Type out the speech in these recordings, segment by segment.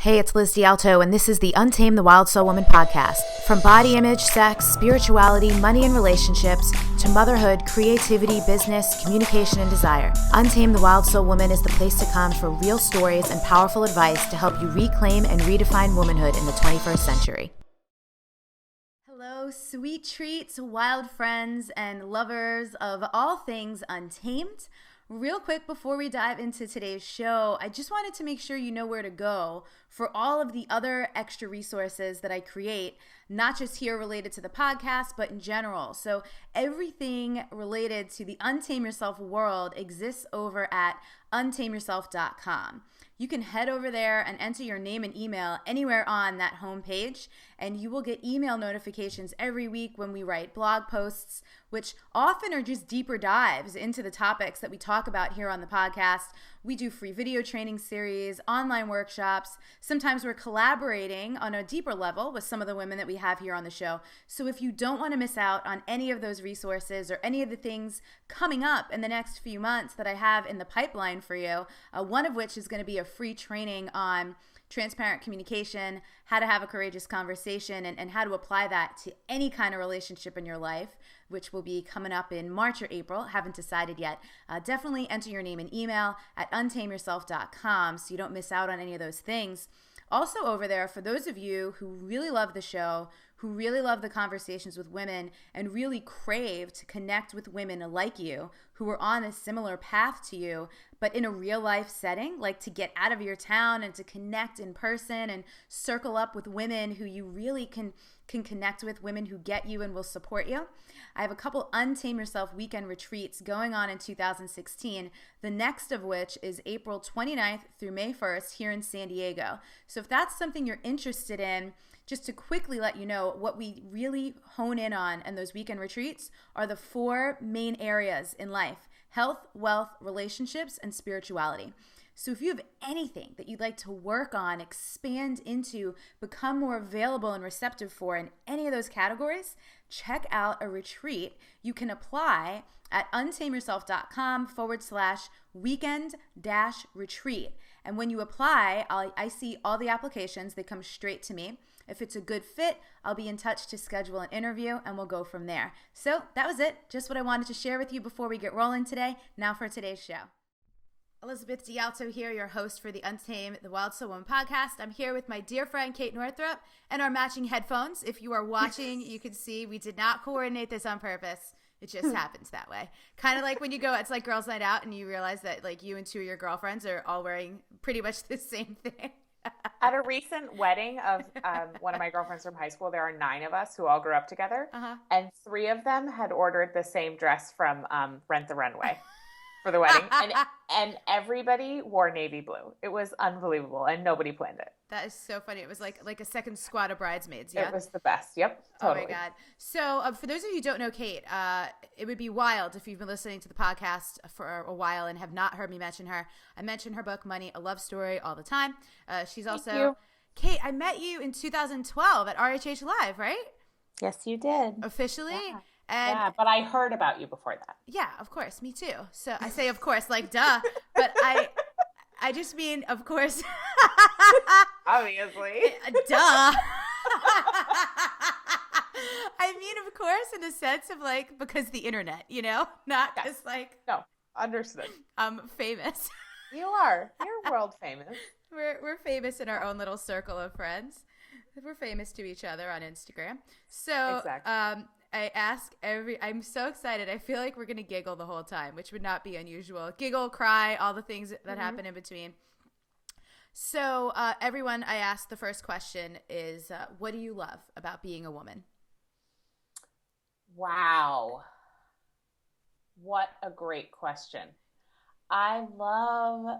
Hey, it's Liz D'Alto, and this is the Untamed the Wild Soul Woman podcast. From body image, sex, spirituality, money and relationships, to motherhood, creativity, business, communication, and desire, Untamed the Wild Soul Woman is the place to come for real stories and powerful advice to help you reclaim and redefine womanhood in the 21st century. Hello, sweet treats, wild friends, and lovers of all things Untamed. Real quick, before we dive into today's show, I just wanted to make sure you know where to go for all of the other extra resources that I create, not just here related to the podcast, but in general. So everything related to the Untame Yourself world exists over at untameyourself.com. You can head over there and enter your name and email anywhere on that homepage, and you will get email notifications every week when we write blog posts, which often are just deeper dives into the topics that we talk about here on the podcast. We do free video training series, online workshops. Sometimes we're collaborating on a deeper level with some of the women that we have here on the show. So if you don't want to miss out on any of those resources or any of the things coming up in the next few months that I have in the pipeline for you, one of which is going to be a free training on transparent communication, how to have a courageous conversation, and how to apply that to any kind of relationship in your life, which will be coming up in March or April. Haven't decided yet. Definitely enter your name and email at untameyourself.com so you don't miss out on any of those things. Also over there, for those of you who really love the show, who really love the conversations with women, and really crave to connect with women like you, who are on a similar path to you, but in a real life setting, like to get out of your town and to connect in person and circle up with women who you really can connect with, women who get you and will support you. I have a couple Untame Yourself weekend retreats going on in 2016, the next of which is April 29th through May 1st here in San Diego. So if that's something you're interested in, just to quickly let you know, what we really hone in on in those weekend retreats are the four main areas in life: health, wealth, relationships, and spirituality. So if you have anything that you'd like to work on, expand into, become more available and receptive for in any of those categories, check out a retreat. You can apply at untameyourself.com/weekend-retreat. And when you apply, I see all the applications. They come straight to me. If it's a good fit, I'll be in touch to schedule an interview, and we'll go from there. So that was it. Just what I wanted to share with you before we get rolling today. Now for today's show. Elizabeth D'Alto here, your host for the Untamed the Wild Soul Woman podcast. I'm here with my dear friend Kate Northrup and our matching headphones. If you are watching, you can see we did not coordinate this on purpose. It just happens that way. Kind of like when you go, it's like girls' night out, and you realize that like you and two of your girlfriends are all wearing pretty much the same thing. At a recent wedding of one of my girlfriends from high school, there are 9 of us who all grew up together, and 3 of them had ordered the same dress from Rent the Runway for the wedding, and everybody wore navy blue. It was unbelievable, and nobody planned it. That is so funny. It was like a second squad of bridesmaids. Yeah, it was the best. Yep, totally. Oh my God. So for those of you who don't know Kate, it would be wild if you've been listening to the podcast for a while and have not heard me mention her. I mention her book, Money, A Love Story, all the time. She's also, Kate, I met you in 2012 at RHH Live, right? Yes, you did. Officially? Yeah. And but I heard about you before that. Yeah, of course. Me too. So I say, of course, like, duh. But I just mean, of course. Obviously. Duh. I mean, of course, in the sense of like, because the internet, you know, not because like. No, understood. I'm famous. You are. You're world famous. We're famous in our own little circle of friends. We're famous to each other on Instagram. So, exactly. I ask I'm so excited. I feel like we're going to giggle the whole time, which would not be unusual. Giggle, cry, all the things that happen in between. So everyone, I ask the first question is, what do you love about being a woman? Wow. What a great question. I love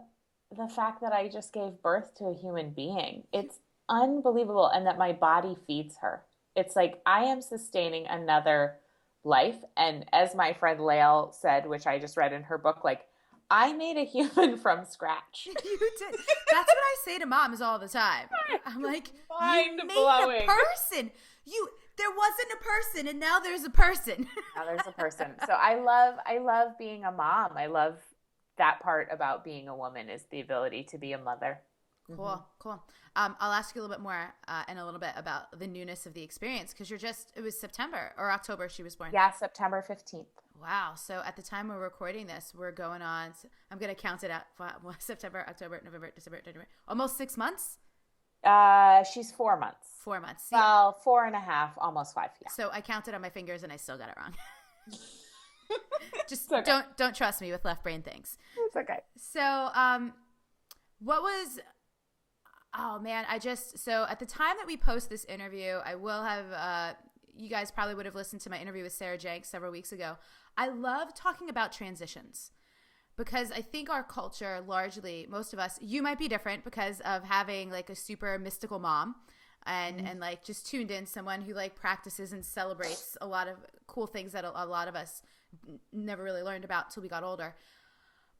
the fact that I just gave birth to a human being. It's unbelievable. And that my body feeds her. It's like I am sustaining another life. And as my friend Lael said, which I just read in her book, like, I made a human from scratch. You did. That's what I say to moms all the time. I'm like, you made a person. There wasn't a person, and now there's a person. Now there's a person. So I love being a mom. I love that part about being a woman, is the ability to be a mother. Cool. Cool. I'll ask you a little bit more in a little bit about the newness of the experience, because it was September or October she was born. Yeah, September 15th. Wow. So at the time we're recording this, we're going on, I'm going to count it out. September, October, November, December, January. Almost 6 months? She's 4 months. 4 months. Well, 4.5, almost 5. Yeah. So I counted on my fingers and I still got it wrong. Just okay. don't trust me with left brain things. It's okay. So, what was, oh man, so at the time that we post this interview, I will have, you guys probably would have listened to my interview with Sarah Jenks several weeks ago. I love talking about transitions because I think our culture largely, most of us, you might be different because of having like a super mystical mom and like just tuned in, someone who like practices and celebrates a lot of cool things that a lot of us never really learned about till we got older.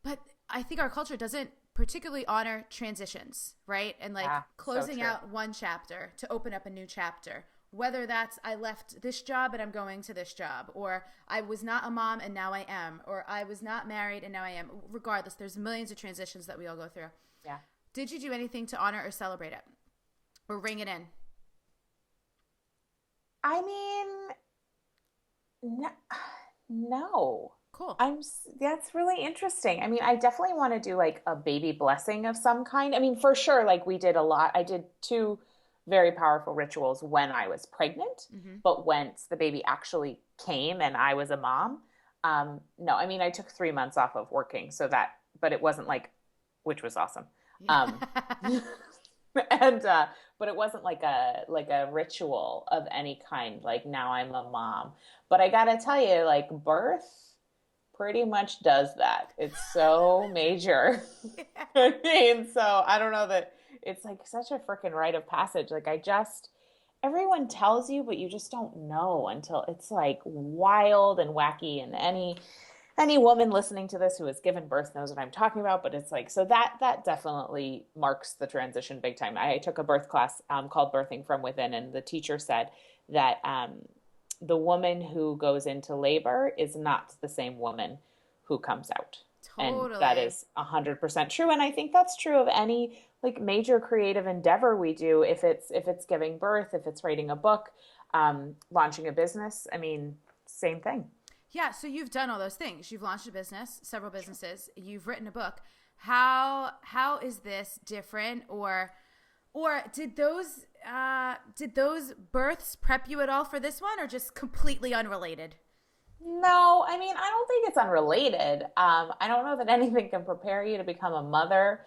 But I think our culture doesn't particularly honor transitions, right? And like closing out one chapter to open up a new chapter, whether that's I left this job and I'm going to this job, or I was not a mom and now I am, or I was not married and now I am. Regardless, there's millions of transitions that we all go through. Yeah. Did you do anything to honor or celebrate it or ring it in? I mean, no. Cool. That's really interesting. I mean, I definitely want to do like a baby blessing of some kind. I mean, for sure, like we did a lot. I did 2 very powerful rituals when I was pregnant, but once the baby actually came and I was a mom, no, I mean, I took 3 months off of working but it wasn't like, which was awesome. But it wasn't like a ritual of any kind. Like now I'm a mom, but I gotta tell you, like birth pretty much does that. It's so major. I mean, so I don't know that it's like such a freaking rite of passage. Like everyone tells you, but you just don't know until it's like wild and wacky. And any woman listening to this who has given birth knows what I'm talking about, but it's like, so that definitely marks the transition big time. I took a birth class called Birthing from Within, and the teacher said that the woman who goes into labor is not the same woman who comes out. Totally. And that is 100% true. And I think that's true of any like major creative endeavor we do. If it's giving birth, if it's writing a book, launching a business, I mean, same thing. Yeah. So you've done all those things. You've launched a business, several businesses. You've written a book. How is this different, or did those births prep you at all for this one, or just completely unrelated? No, I mean, I don't think it's unrelated. I don't know that anything can prepare you to become a mother.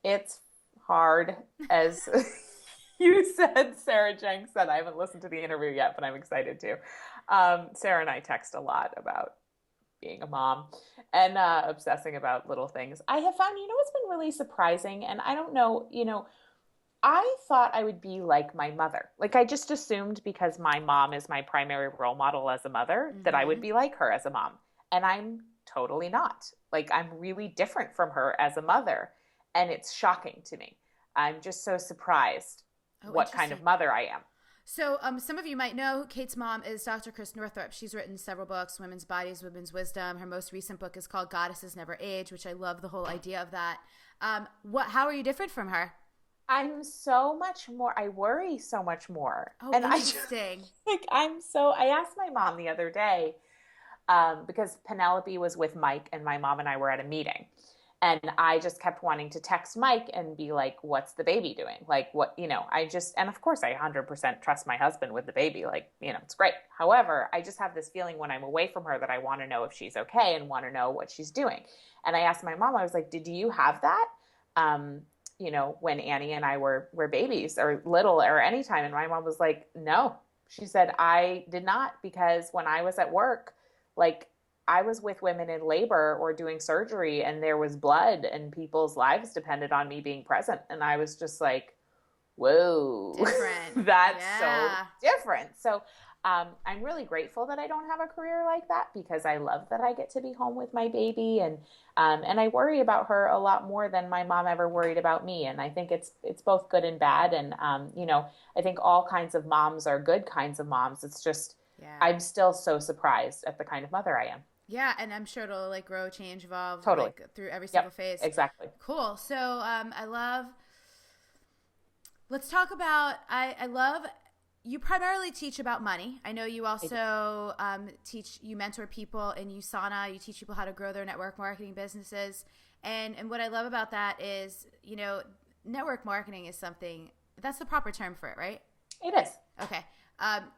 It's hard, as you said. Sarah Jenks said, I haven't listened to the interview yet, but I'm excited to. Sarah and I text a lot about being a mom and obsessing about little things. I have found, what's been really surprising, and I don't know, I thought I would be like my mother. Like I just assumed because my mom is my primary role model as a mother that I would be like her as a mom. And I'm totally not. Like I'm really different from her as a mother. And it's shocking to me. I'm just so surprised what kind of mother I am. So some of you might know Kate's mom is Dr. Kate Northrup. She's written several books, Women's Bodies, Women's Wisdom. Her most recent book is called Goddesses Never Age, which I love the whole idea of that. How are you different from her? I'm so much more, I worry so much more. Oh, and interesting. I asked my mom the other day, because Penelope was with Mike and my mom and I were at a meeting. And I just kept wanting to text Mike and be like, what's the baby doing? Like what, and of course I 100% trust my husband with the baby. Like, it's great. However, I just have this feeling when I'm away from her that I want to know if she's okay and want to know what she's doing. And I asked my mom, I was like, did you have that? When Annie and I were babies or little or anytime. And my mom was like, no. She said, I did not, because when I was at work, like I was with women in labor or doing surgery and there was blood and people's lives depended on me being present. And I was just like, whoa, different. That's so different. So I'm really grateful that I don't have a career like that, because I love that I get to be home with my baby, and I worry about her a lot more than my mom ever worried about me. And I think it's both good and bad. And I think all kinds of moms are good kinds of moms. It's just I'm still so surprised at the kind of mother I am. Yeah, and I'm sure it'll like grow, change, evolve totally through every single phase. Exactly. Cool. So I love Let's talk about, I love, you primarily teach about money. I know you also you mentor people in USANA. You teach people how to grow their network marketing businesses. And what I love about that is, network marketing is something, that's the proper term for it, right? It is. Okay.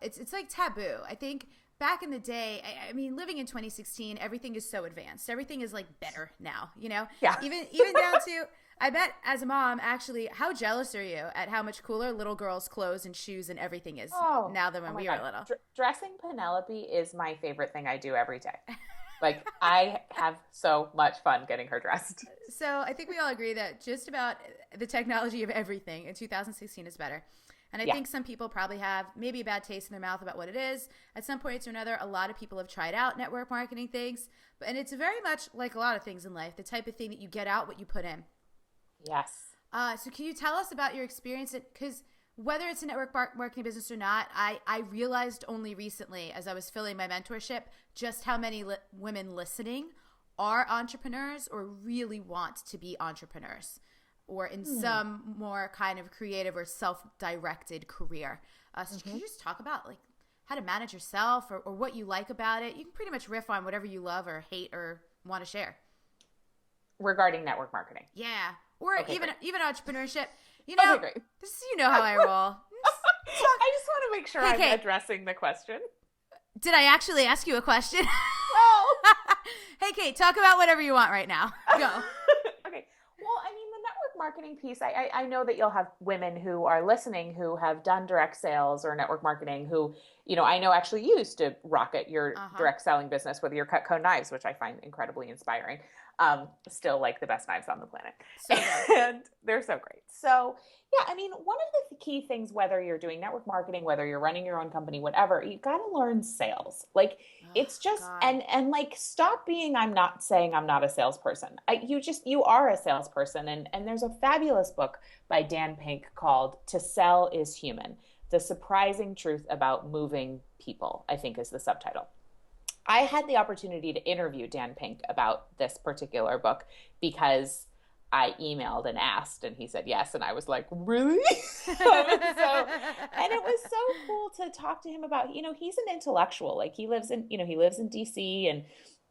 It's like taboo. I think back in the day, I mean, living in 2016, everything is so advanced. Everything is like better now, Yeah. Even down to, I bet as a mom, actually, how jealous are you at how much cooler little girls' clothes and shoes and everything is now than when we were little? Dressing Penelope is my favorite thing I do every day. Like, I have so much fun getting her dressed. So I think we all agree that just about the technology of everything in 2016 is better. And I think some people probably have maybe a bad taste in their mouth about what it is. At some point or another, a lot of people have tried out network marketing things. And it's very much like a lot of things in life, the type of thing that you get out what you put in. Yes. So can you tell us about your experience? Because whether it's a network marketing business or not, I realized only recently as I was filling my mentorship just how many women listening are entrepreneurs or really want to be entrepreneurs or in some more kind of creative or self-directed career. So can you just talk about like how to manage yourself or what you like about it? You can pretty much riff on whatever you love or hate or want to share. Regarding network marketing. Yeah. Or even entrepreneurship. Great. How I roll. I just want to make sure I'm Kate, addressing the question. Did I actually ask you a question? Well. Hey, Kate, talk about whatever you want right now. Go. Okay. Well, I mean, the network marketing piece, I know that you'll have women who are listening who have done direct sales or network marketing who, I know actually used to rocket your direct selling business with your Cutco knives, which I find incredibly inspiring. Still like the best knives on the planet. So and they're so great. So yeah, I mean, one of the key things, whether you're doing network marketing, whether you're running your own company, whatever, you got to learn sales. Like it's just, and like, stop being, I'm not saying I'm not a salesperson. You are a salesperson. And there's a fabulous book by Dan Pink called To Sell is Human. The Surprising Truth About Moving People, I think is the subtitle. I had the opportunity to interview Dan Pink about this particular book because I emailed and asked and he said yes. And I was like, really? And it was so cool to talk to him about, he's an intellectual, like he lives in DC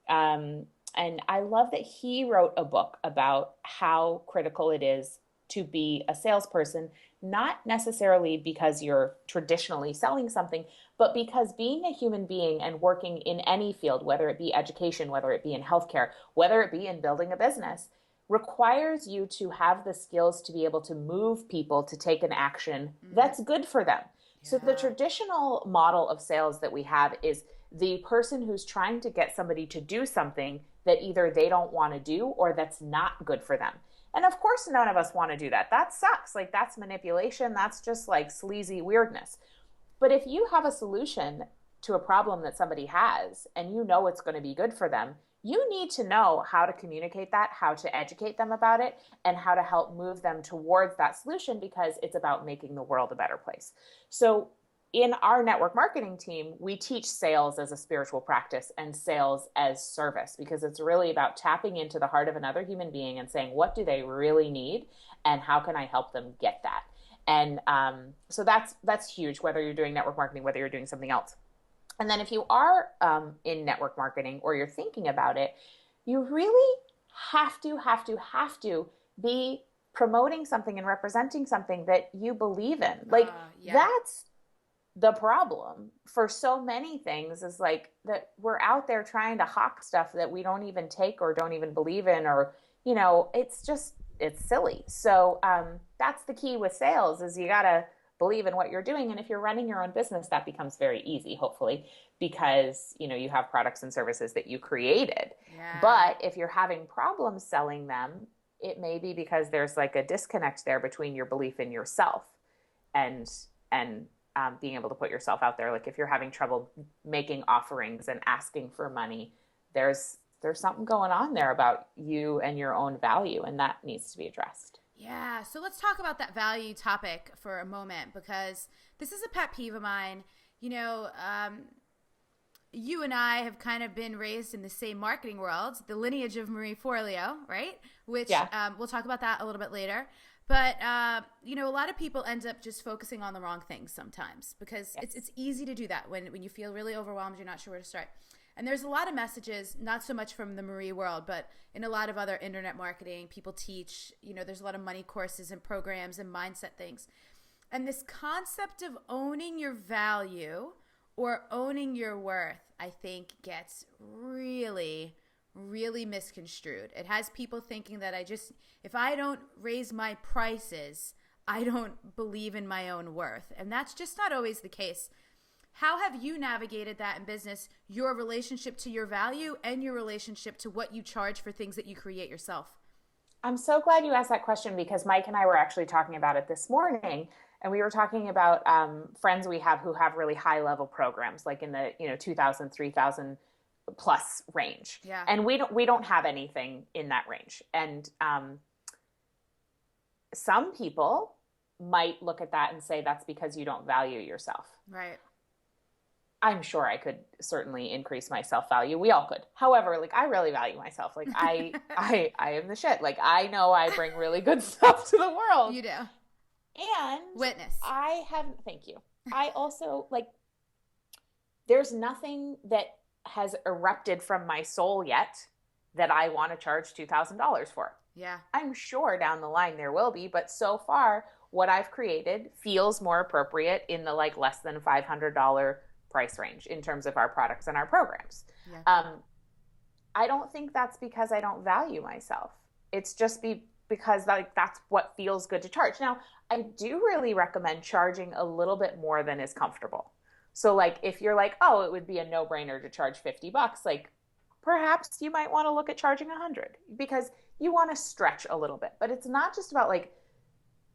and I love that he wrote a book about how critical it is to be a salesperson, not necessarily because you're traditionally selling something, but because being a human being and working in any field, whether it be education, whether it be in healthcare, whether it be in building a business, requires you to have the skills to be able to move people to take an action that's good for them. Yeah. So the traditional model of sales that we have is the person who's trying to get somebody to do something that either they don't want to do or that's not good for them. And of course, none of us want to do that. That sucks. Like that's manipulation. That's just like sleazy weirdness. But if you have a solution to a problem that somebody has and it's going to be good for them, you need to know how to communicate that, how to educate them about it, and how to help move them towards that solution because it's about making the world a better place. So in our network marketing team, we teach sales as a spiritual practice and sales as service because it's really about tapping into the heart of another human being and saying, what do they really need and how can I help them get that? And so that's huge, whether you're doing network marketing, whether you're doing something else. And then if you are in network marketing or you're thinking about it, you really have to be promoting something and representing something that you believe in. Like that's the problem for so many things is like that we're out there trying to hawk stuff that we don't even take or don't even believe in, or, it's silly. So that's the key with sales is you got to believe in what you're doing. And if you're running your own business, that becomes very easy, hopefully, because, you have products and services that you created. Yeah. But if you're having problems selling them, it may be because there's like a disconnect there between your belief in yourself and being able to put yourself out there. Like if you're having trouble making offerings and asking for money, there's something going on there about you and your own value, and that needs to be addressed. Yeah. So let's talk about that value topic for a moment, because this is a pet peeve of mine. You and I have kind of been raised in the same marketing world, the lineage of Marie Forleo, right? Which we'll talk about that a little bit later. But, a lot of people end up just focusing on the wrong things sometimes because it's easy to do that when you feel really overwhelmed, you're not sure where to start. And there's a lot of messages, not so much from the Marie world, but in a lot of other internet marketing, people teach, there's a lot of money courses and programs and mindset things. And this concept of owning your value or owning your worth, I think gets really, really misconstrued. It has people thinking that if I don't raise my prices, I don't believe in my own worth. And that's just not always the case. How have you navigated that in business, your relationship to your value and your relationship to what you charge for things that you create yourself? I'm so glad you asked that question because Mike and I were actually talking about it this morning. And we were talking about friends we have who have really high level programs, like in the 2,000, 3,000 plus range. Yeah. And we don't have anything in that range. And some people might look at that and say that's because you don't value yourself. Right. I'm sure I could certainly increase my self-value. We all could. However, I really value myself. I am the shit. I know I bring really good stuff to the world. You do. And witness. Thank you. I also there's nothing that has erupted from my soul yet that I want to charge $2,000 for. Yeah. I'm sure down the line there will be, but so far what I've created feels more appropriate in the less than $500 price range in terms of our products and our programs. Yeah. I don't think that's because I don't value myself. It's just because that's what feels good to charge. Now, I do really recommend charging a little bit more than is comfortable. So if you're it would be a no-brainer to charge $50, perhaps you might want to look at charging $100 because you want to stretch a little bit. But it's not just about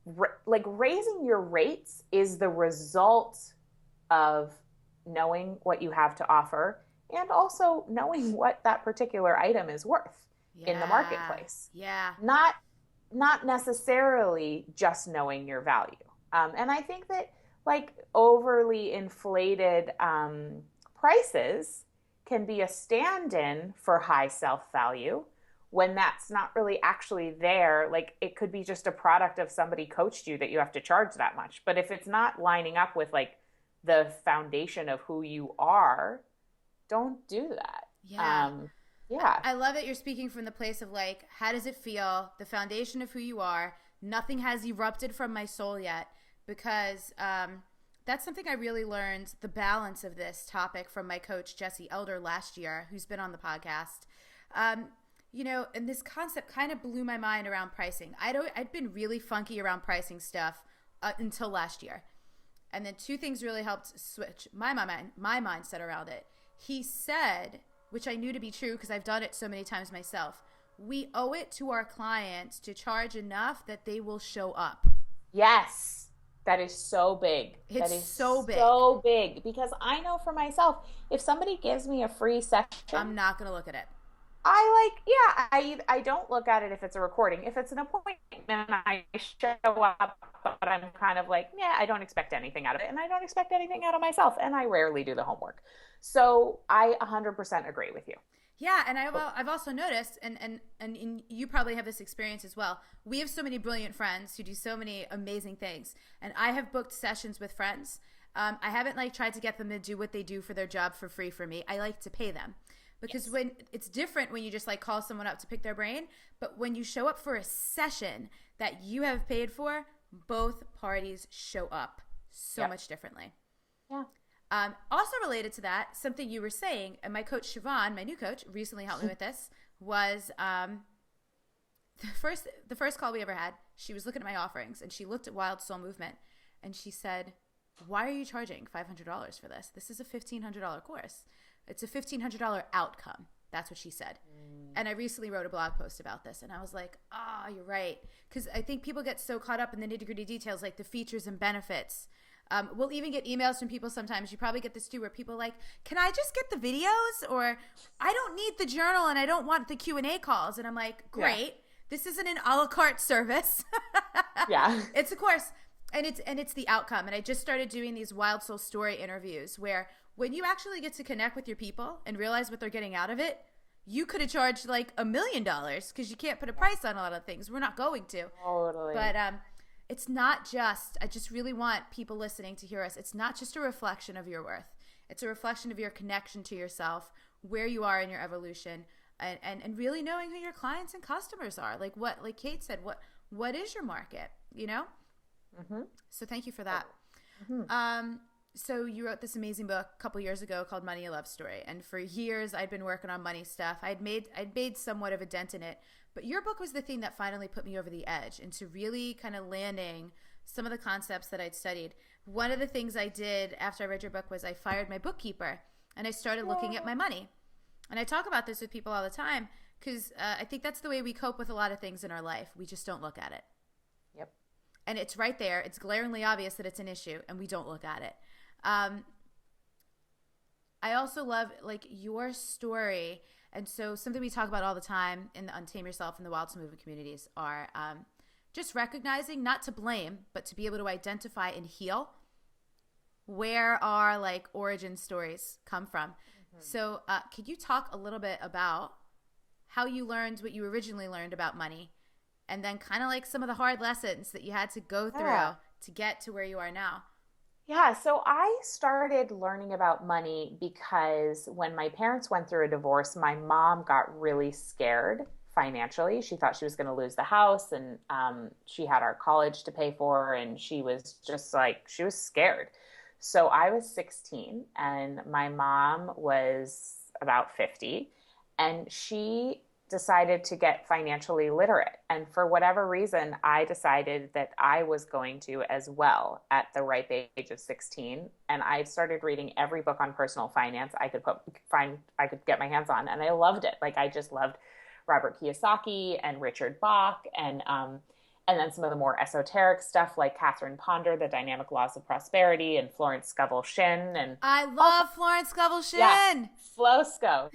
raising your rates is the result of knowing what you have to offer and also knowing what that particular item is worth in the marketplace. Yeah. Not necessarily just knowing your value. And I think that overly inflated prices can be a stand-in for high self-value when that's not really actually there. It could be just a product of somebody coached you that you have to charge that much. But if it's not lining up with the foundation of who you are, don't do that. Yeah. Yeah. I love it. You're speaking from the place of how does it feel? The foundation of who you are. Nothing has erupted from my soul yet because that's something I really learned, the balance of this topic from my coach, Jesse Elder, last year, who's been on the podcast. And this concept kind of blew my mind around pricing. I'd been really funky around pricing stuff until last year. And then two things really helped switch my mindset around it. He said, which I knew to be true because I've done it so many times myself, we owe it to our clients to charge enough that they will show up. Yes. That is so big. It's that is so big. So big. Because I know for myself, if somebody gives me a free session, I'm not going to look at it. I don't look at it if it's a recording. If it's an appointment, I show up, but I'm kind of I don't expect anything out of it. And I don't expect anything out of myself. And I rarely do the homework. So I 100% agree with you. Yeah, and I've also noticed, and you probably have this experience as well. We have so many brilliant friends who do so many amazing things. And I have booked sessions with friends. I haven't tried to get them to do what they do for their job for free for me. I like to pay them. Because when it's different when you just call someone up to pick their brain, but when you show up for a session that you have paid for, both parties show up so much differently. Yeah. Also related to that, something you were saying, and my coach Siobhan, my new coach, recently helped me with this, was the first call we ever had. She was looking at my offerings, and she looked at Wild Soul Movement, and she said, "Why are you charging $500 for this? This is a $1,500 course. It's a $1,500 outcome." That's what she said. And I recently wrote a blog post about this, and I was like, you're right. Because I think people get so caught up in the nitty-gritty details, like the features and benefits. We'll even get emails from people sometimes. You probably get this too, where people are like, can I just get the videos? Or I don't need the journal and I don't want the Q&A calls. And I'm like, great. Yeah. This isn't an a la carte service. Yeah. It's a course. And it's the outcome. And I just started doing these Wild Soul Story interviews where when you actually get to connect with your people and realize what they're getting out of it, you could have charged like $1 million because you can't put a price on a lot of things. We're not going to. Totally. But it's not just, I just really want people listening to hear us. It's not just a reflection of your worth. It's a reflection of your connection to yourself, where you are in your evolution, and really knowing who your clients and customers are. Like Kate said, what is your market, you know? Mm-hmm. So thank you for that. Mm-hmm. So you wrote this amazing book a couple years ago called Money, A Love Story. And for years I'd been working on money stuff. I'd made somewhat of a dent in it. But your book was the thing that finally put me over the edge into really kind of landing some of the concepts that I'd studied. One of the things I did after I read your book was I fired my bookkeeper and I started looking at my money. And I talk about this with people all the time because I think that's the way we cope with a lot of things in our life. We just don't look at it. Yep. And it's right there. It's glaringly obvious that it's an issue and we don't look at it. I also love like your story. And so something we talk about all the time in the Untame Yourself and the Wild Soul Movement communities are just recognizing, not to blame, but to be able to identify and heal where our like origin stories come from. Mm-hmm. So could you talk a little bit about how you learned what you originally learned about money and then kind of like some of the hard lessons that you had to go through to get to where you are now? Yeah, so I started learning about money because when my parents went through a divorce, my mom got really scared financially. She thought she was going to lose the house, and she had our college to pay for, and she was just like, she was scared. So I was 16 and my mom was about 50, and she decided to get financially literate. And for whatever reason, I decided that I was going to as well at the ripe age of 16. And I started reading every book on personal finance I could get my hands on. And I loved it. Like I just loved Robert Kiyosaki and Richard Bach and then some of the more esoteric stuff like Catherine Ponder, The Dynamic Laws of Prosperity, and Florence Scovel Shinn. And I love Florence Scovel Shinn. Yeah, Flosco.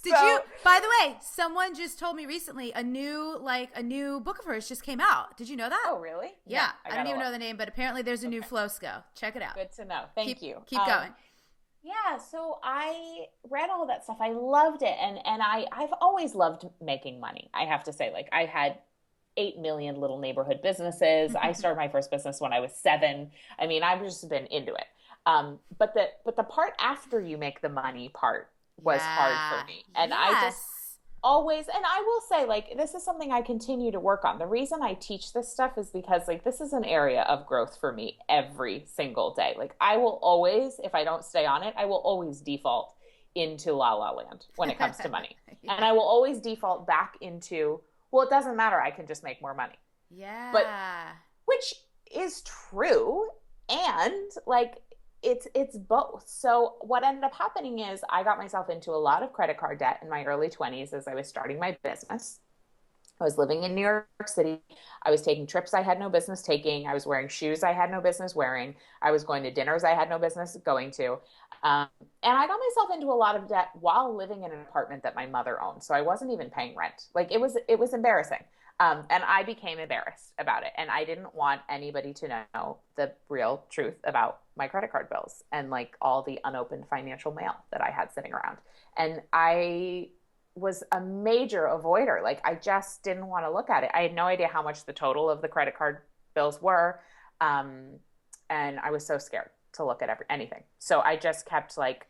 Did you, by the way, someone just told me recently a new book of hers just came out. Did you know that? Oh, really? Yeah. I don't even know the name, but apparently there's a new Flosco. Check it out. Good to know. Thank you. Keep going. Yeah, so I read all that stuff. I loved it. And I've always loved making money, I have to say. Like I had 8 million little neighborhood businesses. I started my first business when I was 7. I mean, I've just been into it. But the part after you make the money part was hard for me. And I just always, and I will say, like, this is something I continue to work on. The reason I teach this stuff is because, like, this is an area of growth for me every single day. Like, I will always, if I don't stay on it, I will always default into La La Land when it comes to money. And I will always default back into, well, it doesn't matter. I can just make more money. Yeah. But, which is true. And, like, it's both. So what ended up happening is I got myself into a lot of credit card debt in my early 20s as I was starting my business. I was living in New York City. I was taking trips I had no business taking. I was wearing shoes I had no business wearing. I was going to dinners I had no business going to. And I got myself into a lot of debt while living in an apartment that my mother owned. So I wasn't even paying rent. Like it was embarrassing. And I became embarrassed about it. And I didn't want anybody to know the real truth about my credit card bills and like all the unopened financial mail that I had sitting around. And I was a major avoider. Like I just didn't want to look at it. I had no idea how much the total of the credit card bills were. And I was so scared to look at anything. So I just kept like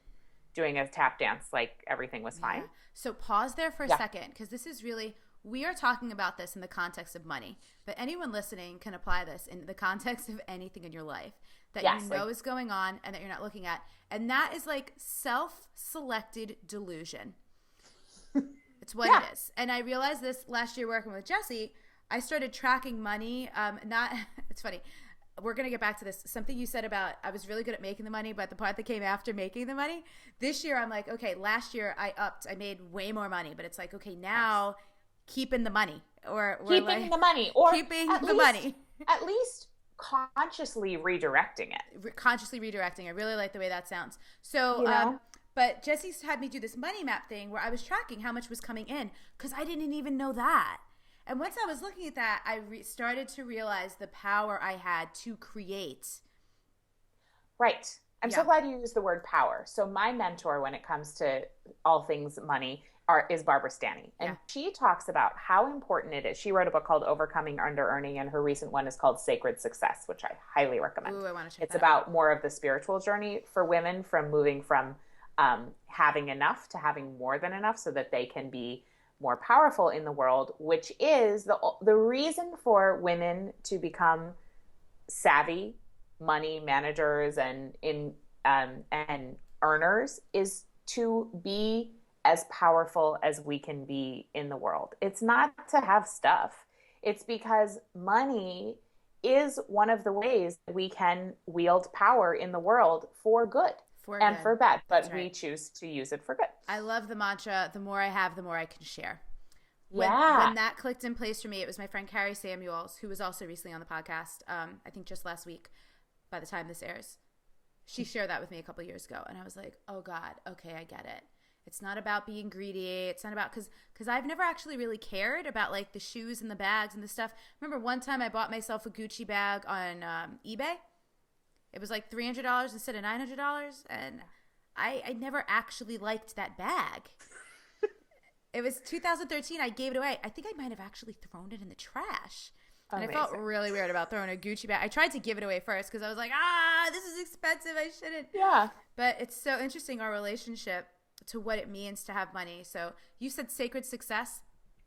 doing a tap dance, like everything was fine. Yeah. So pause there for a second, because this is really, we are talking about this in the context of money, but anyone listening can apply this in the context of anything in your life that you know is going on and that you're not looking at. And that is like self-selected delusion. It's what it is. And I realized this last year working with Jesse. I started tracking money. It's funny. We're going to get back to this. Something you said about I was really good at making the money, but the part that came after making the money, this year I'm like, okay, last year I made way more money, but it's like, okay, now keeping the money or keeping the money at least consciously redirecting it. Consciously redirecting. I really like the way that sounds. So, but Jesse's had me do this money map thing where I was tracking how much was coming in because I didn't even know that. And once I was looking at that, I started to realize the power I had to create. Right. I'm so Yeah. glad you used the word power. So my mentor when it comes to all things money is Barbara Stanny. Yeah. And she talks about how important it is. She wrote a book called Overcoming Under Earning, and her recent one is called Sacred Success, which I highly recommend. Ooh, I want to check It's that out. about more of the spiritual journey for women, from moving from having enough to having more than enough so that they can be more powerful in the world, which is the reason for women to become savvy money managers and earners is to be as powerful as we can be in the world. It's not to have stuff. It's because money is one of the ways that we can wield power in the world for good For and good. for bad, That's but we right. choose to use it for good. I love the mantra, the more I have, the more I can share. When Yeah. that clicked in place for me, it was my friend Carrie Samuels, who was also recently on the podcast, I think just last week, by the time this airs. She shared that with me a couple years ago, and I was like, oh God, okay, I get it. It's not about being greedy. It's not about, because I've never actually really cared about like the shoes and the bags and the stuff. Remember one time I bought myself a Gucci bag on eBay? It was like $300 instead of $900, and I never actually liked that bag. It was 2013. I gave it away. I think I might have actually thrown it in the trash. And Amazing. I felt really weird about throwing a Gucci bag. I tried to give it away first because I was like, this is expensive. I shouldn't. Yeah. But it's so interesting, our relationship to what it means to have money. So you said Sacred Success.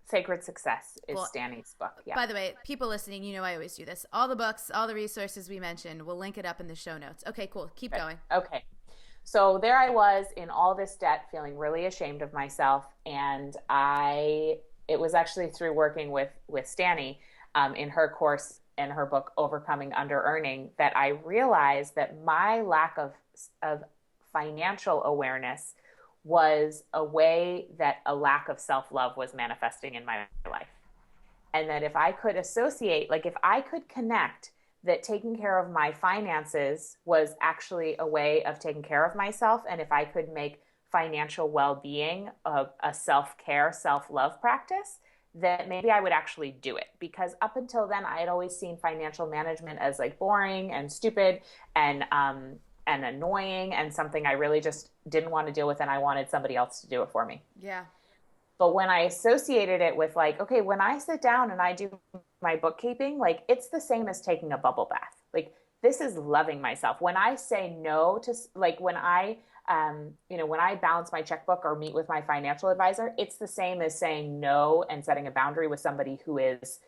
Sacred Success is Well, Stanny's book. Yeah. by the way, people listening, you know I always do this. All the books, all the resources we mentioned, we'll link it up in the show notes. Okay, cool. Keep going. Okay. So there I was in all this debt, feeling really ashamed of myself. And it was actually through working with Stanny in her course and her book, Overcoming Under Earning, that I realized that my lack of financial awareness was a way that a lack of self-love was manifesting in my life. And that if I could associate, like if I could connect that taking care of my finances was actually a way of taking care of myself, and if I could make financial well-being a self-care, self-love practice, that maybe I would actually do it. Because up until then, I had always seen financial management as like boring and stupid and annoying and something I really just didn't want to deal with, and I wanted somebody else to do it for me. Yeah. But when I associated it with like, okay, when I sit down and I do my bookkeeping, like it's the same as taking a bubble bath. Like this is loving myself. When I say no to, like when when I balance my checkbook or meet with my financial advisor, it's the same as saying no and setting a boundary with somebody who is,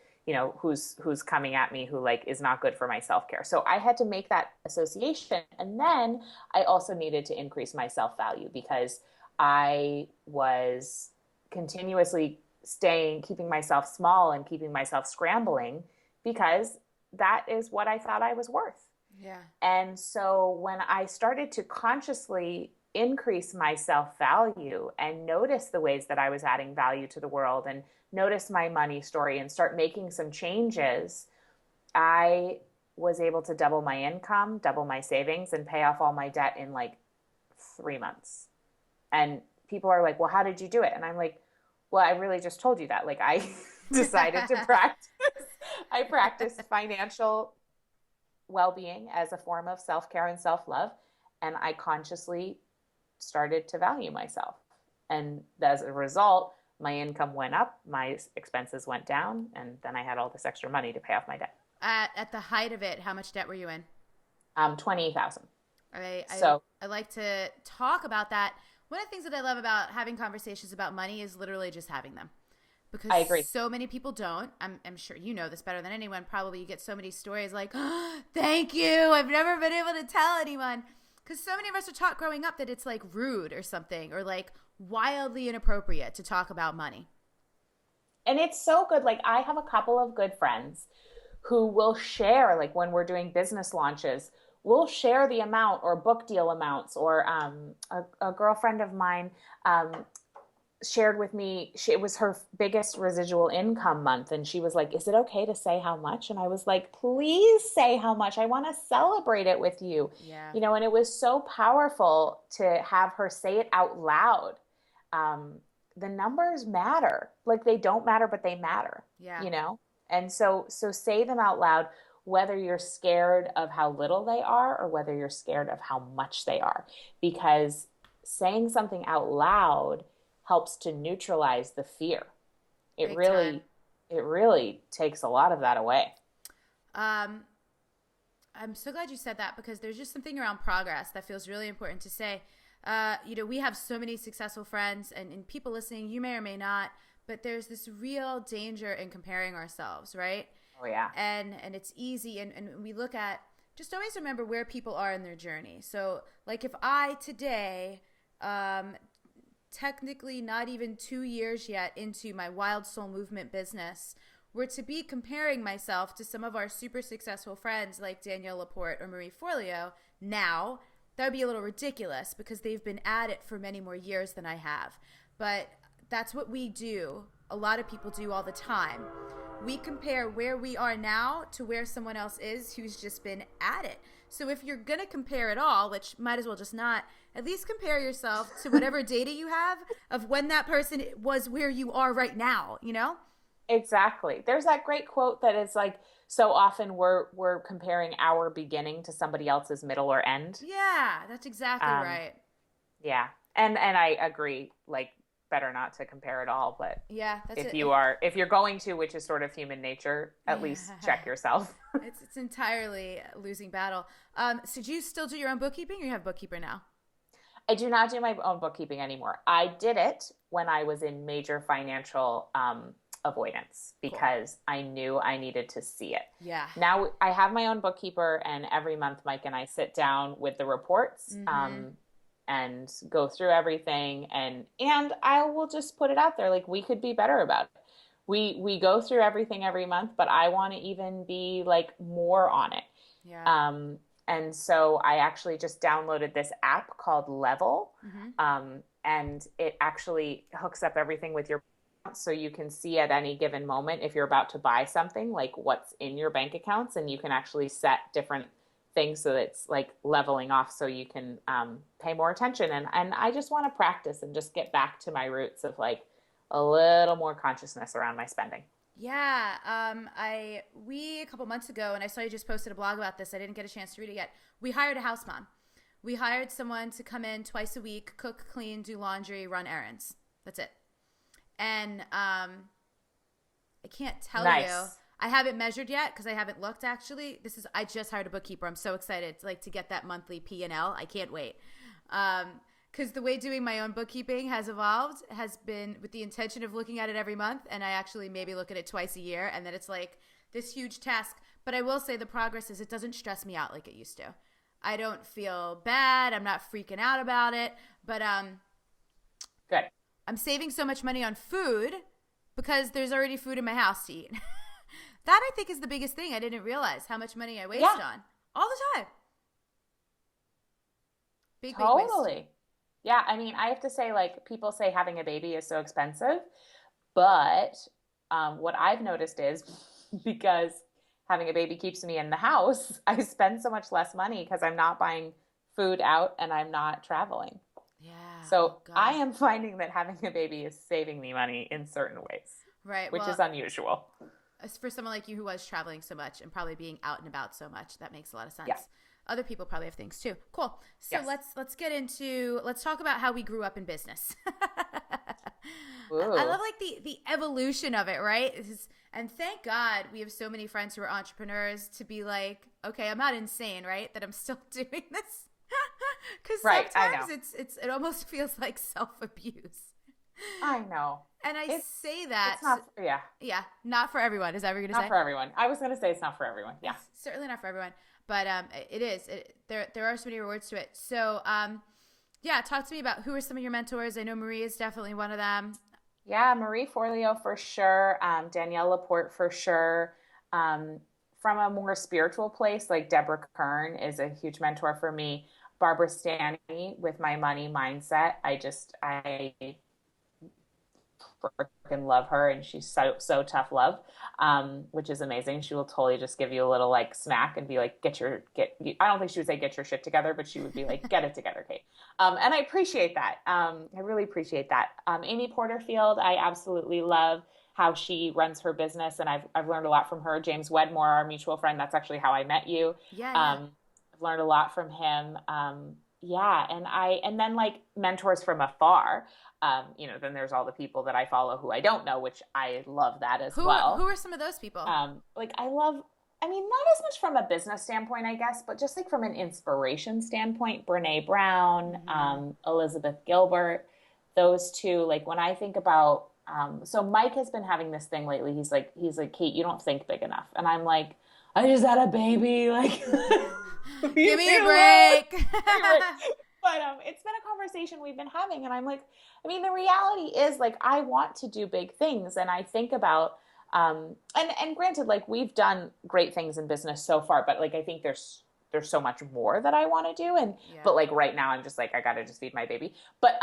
who's coming at me, who like is not good for my self-care. So I had to make that association. And then I also needed to increase my self-value because I was continuously keeping myself small and keeping myself scrambling because that is what I thought I was worth. Yeah. And so when I started to consciously increase my self-value and notice the ways that I was adding value to the world and notice my money story and start making some changes, I was able to double my income, double my savings, and pay off all my debt in like 3 months. And people are like, well, how did you do it? And I'm like, well, I really just told you that. Like I decided to practice financial well-being as a form of self-care and self-love. And I consciously started to value myself. And as a result, my income went up, my expenses went down, and then I had all this extra money to pay off my debt. At the height of it, how much debt were you in? 20,000. I like to talk about that. One of the things that I love about having conversations about money is literally just having them. Because I agree. So many people don't. I'm sure you know this better than anyone. Probably you get so many stories like, oh, thank you. I've never been able to tell anyone. Because so many of us are taught growing up that it's like rude or something or like wildly inappropriate to talk about money. And it's so good. Like I have a couple of good friends who will share, like when we're doing business launches, we'll share the amount or book deal amounts. Or a girlfriend of mine shared with me, it was her biggest residual income month. And she was like, is it okay to say how much? And I was like, please say how much. I want to celebrate it with you. Yeah. And it was so powerful to have her say it out loud. The numbers matter. Like they don't matter, but they matter. Yeah. And so say them out loud. whether you're scared of how little they are or whether you're scared of how much they are. Because saying something out loud helps to neutralize the fear. It Big time. really, it really takes a lot of that away. Um, I'm so glad you said that because there's just something around progress that feels really important to say. We have so many successful friends and people listening, you may or may not, but there's this real danger in comparing ourselves, right? Oh yeah. And it's easy. And we look at, just always remember where people are in their journey. So like if I today, technically not even 2 years yet into my Wild Soul Movement business, were to be comparing myself to some of our super successful friends like Danielle Laporte or Marie Forleo now, that would be a little ridiculous because they've been at it for many more years than I have. But that's what we do. A lot of people do all the time. We compare where we are now to where someone else is who's just been at it. So if you're going to compare at all, which might as well just not, at least compare yourself to whatever data you have of when that person was where you are right now, you know? Exactly. There's that great quote that is like, so often we're comparing our beginning to somebody else's middle or end. Yeah, that's exactly Um, right. yeah. And I agree, like better not to compare at all, but Yeah, that's if it. if you're going to, which is sort of human nature, at least check yourself. It's entirely a losing battle. So do you still do your own bookkeeping or you have a bookkeeper now? I do not do my own bookkeeping anymore. I did it when I was in major financial avoidance Cool. because I knew I needed to see it. Yeah. Now I have my own bookkeeper, and every month Mike and I sit down with the reports Mm-hmm. and go through everything, and I will just put it out there like we could be better about it. We go through everything every month, but I want to even be like more on it. Yeah. And so I actually just downloaded this app called Level, Mm-hmm. and it actually hooks up everything with your so you can see at any given moment if you're about to buy something, like what's in your bank accounts, and you can actually set different things so that it's like leveling off so you can pay more attention. And I just want to practice and just get back to my roots of like a little more consciousness around my spending. Yeah. We a couple months ago, and I saw you just posted a blog about this. I didn't get a chance to read it yet. We hired a house mom. We hired someone to come in twice a week, cook, clean, do laundry, run errands. That's it. And I can't tell you. Nice. I haven't measured yet because I haven't looked actually. I just hired a bookkeeper. I'm so excited to get that monthly P&L. I can't wait. Because the way doing my own bookkeeping has evolved has been with the intention of looking at it every month, and I actually maybe look at it twice a year, and then it's like this huge task. But I will say the progress is it doesn't stress me out like it used to. I don't feel bad. I'm not freaking out about it. But Good. I'm saving so much money on food because there's already food in my house to eat. That I think is the biggest thing. I didn't realize how much money I waste Yeah, on all the time. Big waste. totally. Yeah, I mean, I have to say, like, people say having a baby is so expensive, but what I've noticed is because having a baby keeps me in the house, I spend so much less money because I'm not buying food out and I'm not traveling. Yeah. Oh So I God. am finding that having a baby is saving me money in certain ways, Right. which Well, is unusual. as for someone like you who was traveling so much and probably being out and about so much, that makes a lot of Yeah. sense. Other people probably have things too. Cool. So Yes. let's talk about how we grew up in business. I Ooh. love like the evolution of it, right? And thank God we have so many friends who are entrepreneurs to be like, okay, I'm not insane, right? That I'm still doing this. Because Right. I sometimes know. it almost feels like self-abuse. I know. And I It's say that, it's not. Yeah. yeah, not for everyone. Is that what you're gonna Not say? for everyone. I was going to say it's not for everyone. Yeah. It's certainly not for everyone, but it is. There are so many rewards to it. So yeah, talk to me about who are some of your mentors. I know Marie is definitely one of them. Yeah, Marie Forleo for sure. Danielle Laporte for sure. From a more spiritual place, like Deborah Kern is a huge mentor for me. Barbara Stanny with my money mindset. I freaking love her, and she's so tough love, which is amazing. She will totally just give you a little like smack and be like, get. I don't think she would say get your shit together, but she would be like, get it together, Kate. And I appreciate that. I really appreciate that. Amy Porterfield, I absolutely love. how she runs her business. And I've learned a lot from her. James Wedmore, our mutual friend, that's actually how I met you. Yeah. I've learned a lot from him. Yeah. And then like mentors from afar, then there's all the people that I follow who I don't know, which I love that as well. Who are some of those people? Not as much from a business standpoint, I guess, but just like from an inspiration standpoint, Brene Brown, Elizabeth Gilbert, those two, like when I think about, so Mike has been having this thing lately. He's like, Kate, you don't think big enough. And I'm like, I just had a baby. Like, give me a break. But it's been a conversation we've been having. And I'm like, the reality is like, I want to do big things. And I think about, and granted, like we've done great things in business so far, but like, I think there's so much more that I want to do. But like right now I'm just like, I got to just feed my baby. But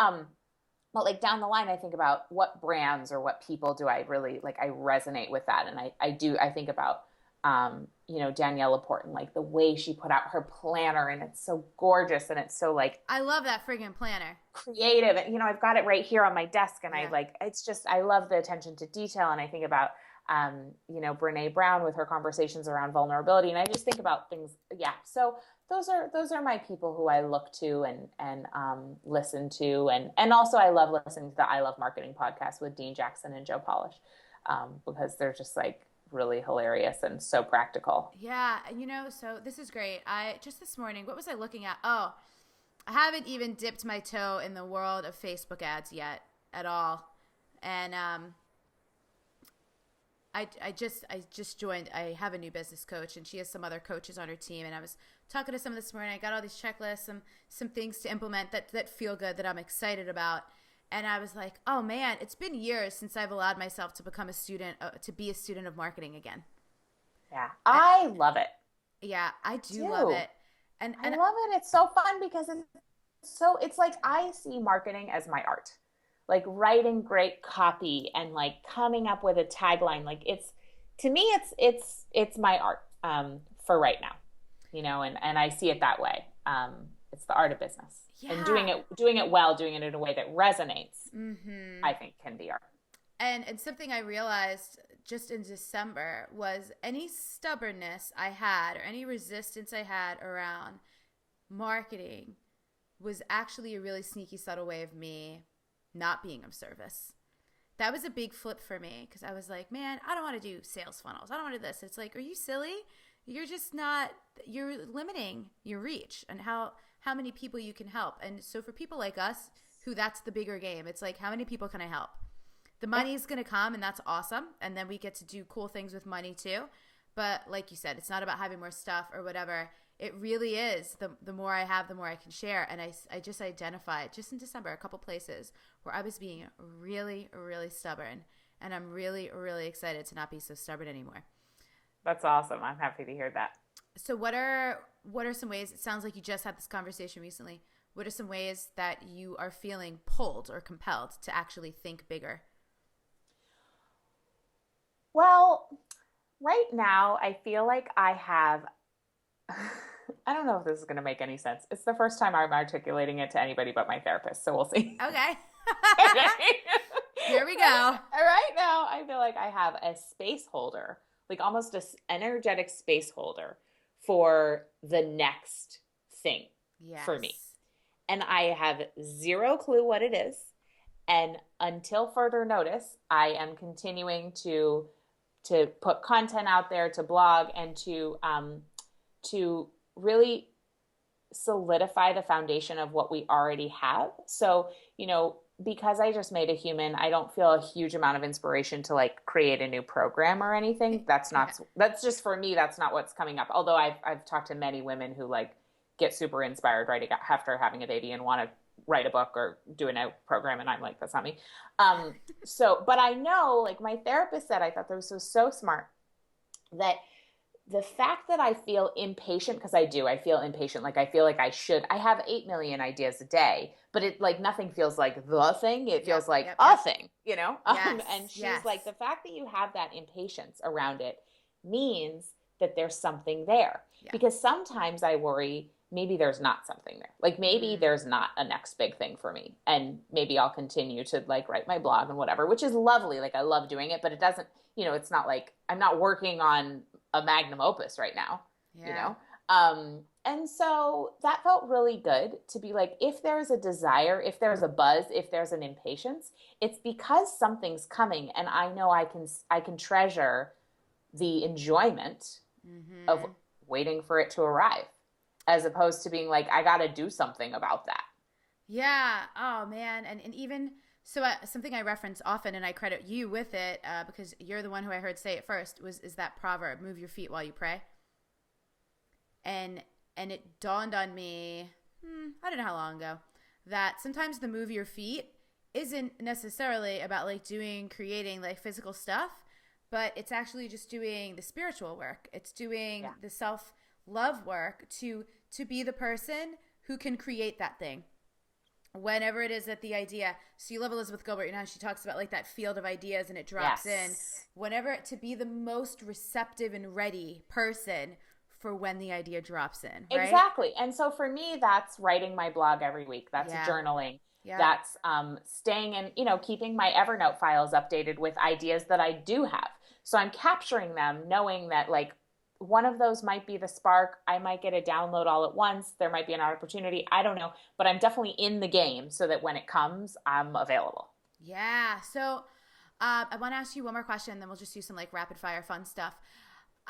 like down the line, I think about what brands or what people do I really like, I resonate with that. And I think about, Danielle Laporte and like the way she put out her planner, and it's so gorgeous. And it's so like, I love that friggin' planner. Creative. And, I've got it right here on my desk, and I love the attention to detail. And I think about, Brene Brown with her conversations around vulnerability. And I just think about things. Yeah. So those are my people who I look to and listen to. And also I love listening to the I Love Marketing podcast with Dean Jackson and Joe Polish, because they're just like really hilarious and so practical. Yeah. So this is great. Just this morning, what was I looking at? Oh, I haven't even dipped my toe in the world of Facebook ads yet at all. And, I just joined. I have a new business coach, and she has some other coaches on her team. And I was talking to some this morning. I got all these checklists, some things to implement that feel good, that I'm excited about. And I was like, oh man, it's been years since I've allowed myself to become a student, to be a student of marketing again. Yeah, I love it. Yeah, I do love it. And I love it. It's so fun because it's like I see marketing as my art. Like writing great copy and like coming up with a tagline. Like to me, it's my art, for right now, and I see it that way. It's the art of business, and doing it well, doing it in a way that resonates, I think can be art. And something I realized just in December was any stubbornness I had or any resistance I had around marketing was actually a really sneaky, subtle way of me not being of service. That was a big flip for me, because I was like, man, I don't want to do sales funnels. I don't want to do this. It's like, are you silly? You're limiting your reach and how many people you can help. And so for people like us, who that's the bigger game, it's like, how many people can I help? The money is going to come, and that's awesome. And then we get to do cool things with money too. But like you said, it's not about having more stuff or whatever. It really is. The more I have, the more I can share. And I just identified just in December, a couple places where I was being really, really stubborn. And I'm really, really excited to not be so stubborn anymore. That's awesome. I'm happy to hear that. So what are some ways, it sounds like you just had this conversation recently. What are some ways that you are feeling pulled or compelled to actually think bigger? Well, right now I feel like I have I don't know if this is going to make any sense. It's the first time I'm articulating it to anybody but my therapist, so we'll see. Okay. Here we go. Right now, I feel like I have a space holder, like almost an energetic space holder for the next thing for me. And I have zero clue what it is. And until further notice, I am continuing to put content out there, to blog, and to really solidify the foundation of what we already have. So, because I just made a human, I don't feel a huge amount of inspiration to like create a new program or anything. That's just for me, that's not what's coming up. Although I've talked to many women who like get super inspired right after having a baby and want to write a book or do a new program. And I'm like, that's not me. But I know, like my therapist said, I thought this was so smart, that the fact that I feel impatient, because I feel impatient. Like I feel like I have 8 million ideas a day, but it like nothing feels like the thing. It feels like a thing, Yes, and she's like, the fact that you have that impatience around it means that there's something there. Yeah. Because sometimes I worry maybe there's not something there. Like maybe there's not a next big thing for me. And maybe I'll continue to like write my blog and whatever, which is lovely. Like I love doing it, but it doesn't, it's not like I'm not working on a magnum opus right now, And so that felt really good to be like, if there's a desire, if there's a buzz, if there's an impatience, it's because something's coming and I know I can treasure the enjoyment of waiting for it to arrive, as opposed to being like, I got to do something about that. Yeah. Oh man. And even so, something I reference often, and I credit you with it because you're the one who I heard say it first, is that proverb, move your feet while you pray. And it dawned on me, I don't know how long ago, that sometimes the move your feet isn't necessarily about like creating like physical stuff, but it's actually just doing the spiritual work. It's doing the self-love work to be the person who can create that thing. Whenever it is that the idea, so you love Elizabeth Gilbert, she talks about like that field of ideas and it drops in. Whenever to be the most receptive and ready person for when the idea drops in, right? Exactly. And so for me, that's writing my blog every week. That's journaling. Yeah. That's staying in, keeping my Evernote files updated with ideas that I do have. So I'm capturing them, knowing that like one of those might be the spark. I might get a download all at once. There might be an opportunity. I don't know. But I'm definitely in the game so that when it comes, I'm available. Yeah. So I want to ask you one more question, then we'll just do some like rapid fire fun stuff.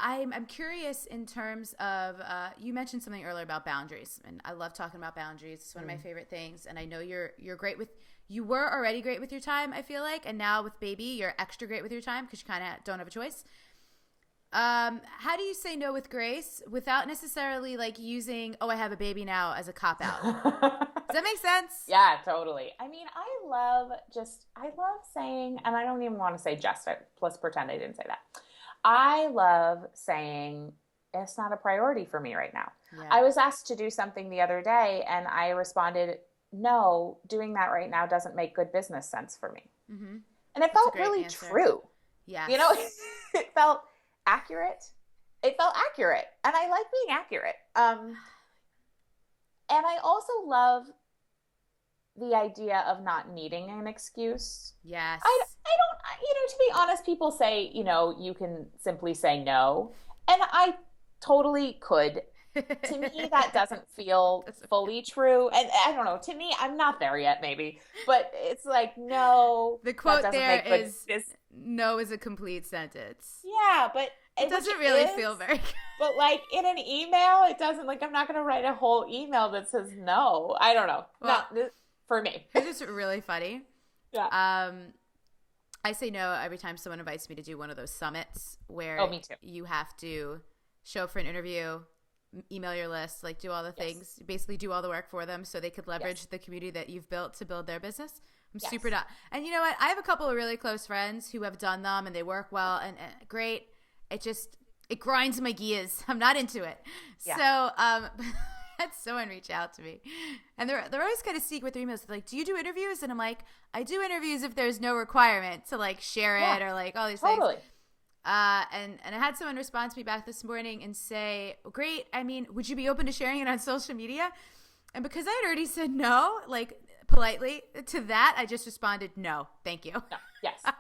I'm curious in terms of, you mentioned something earlier about boundaries, and I love talking about boundaries. It's one of my favorite things, and I know you're great with, you were already great with your time, I feel like, and now with baby, you're extra great with your time because you kind of don't have a choice. How do you say no with grace without necessarily like using, I have a baby now as a cop-out? Does that make sense? Yeah, totally. I mean, I love saying, and I don't even want to say let's pretend I didn't say that. I love saying it's not a priority for me right now. Yeah. I was asked to do something the other day and I responded, no, doing that right now doesn't make good business sense for me. Mm-hmm. And it felt really true. Yeah. It felt accurate. And I like being accurate. And I also love the idea of not needing an excuse. Yes. I don't, to be honest, people say, you can simply say no. And I totally could. To me, that doesn't feel fully true. And I don't know, to me, I'm not there yet, maybe. But it's like, no. The quote there is, no is a complete sentence. Yeah, but it doesn't really feel very good. But like in an email, it doesn't, like I'm not going to write a whole email that says no. I don't know. Well, not for me. It's just really funny. Yeah. I say no every time someone invites me to do one of those summits where me too. You have to show up for an interview, email your list, like do all the things, basically do all the work for them so they could leverage the community that you've built to build their business. I'm super down. And you know what? I have a couple of really close friends who have done them and they work well and great. It grinds my gears. I'm not into it. Yeah. So, had someone reach out to me and they're always kind of sneaky with their emails. They're like, do you do interviews? And I'm like, I do interviews if there's no requirement to like share it or like all these things. And I had someone respond to me back this morning and say, great. I mean, would you be open to sharing it on social media? And because I had already said no, like politely to that, I just responded, no, thank you. No, yes. And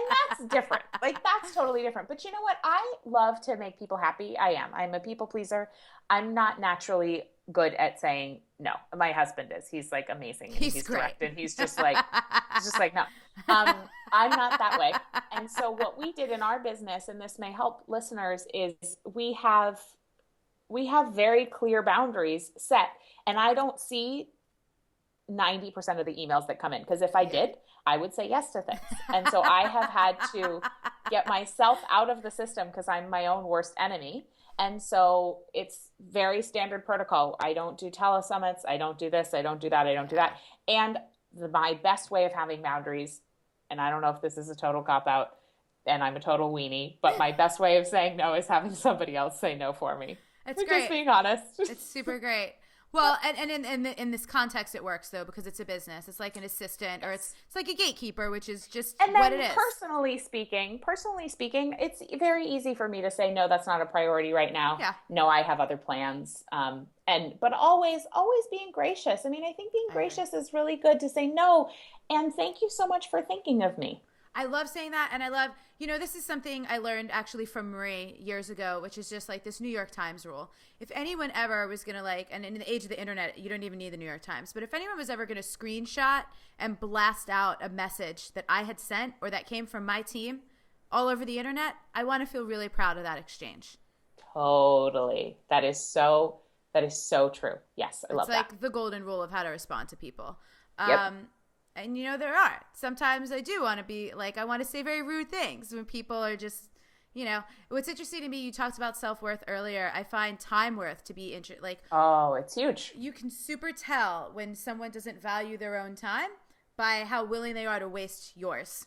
that's different. Like that's totally different. But you know what? I love to make people happy. I'm a people pleaser. I'm not naturally good at saying no. My husband is. He's like amazing. And he's direct and he's just like no. I'm not that way. And so what we did in our business, and this may help listeners, is we have very clear boundaries set. And I don't see 90% of the emails that come in, because if I did, I would say yes to things. And so I have had to get myself out of the system because I'm my own worst enemy. And so it's very standard protocol. I don't do telesummits. I don't do this. I don't do that. I don't do that. And my best way of having boundaries, and I don't know if this is a total cop-out and I'm a total weenie, but my best way of saying no is having somebody else say no for me. It's great. Just being honest. It's super great. Well, and in this context, it works though because it's a business. It's like an assistant, or it's like a gatekeeper, which is just what it is. Personally speaking, it's very easy for me to say no. That's not a priority right now. Yeah. No, I have other plans. But always being gracious. I mean, I think being gracious is really good to say no, and thank you so much for thinking of me. I love saying that. And I love, this is something I learned actually from Marie years ago, which is just like this New York Times rule. If anyone ever was going to and in the age of the internet, you don't even need the New York Times, but if anyone was ever going to screenshot and blast out a message that I had sent or that came from my team all over the internet, I want to feel really proud of that exchange. Totally. That is so true. Yes. I love that. It's like the golden rule of how to respond to people. Yep. And there are sometimes I do want to be I want to say very rude things when people are just, what's interesting to me, you talked about self-worth earlier. I find time worth to be oh, it's huge. You can super tell when someone doesn't value their own time by how willing they are to waste yours.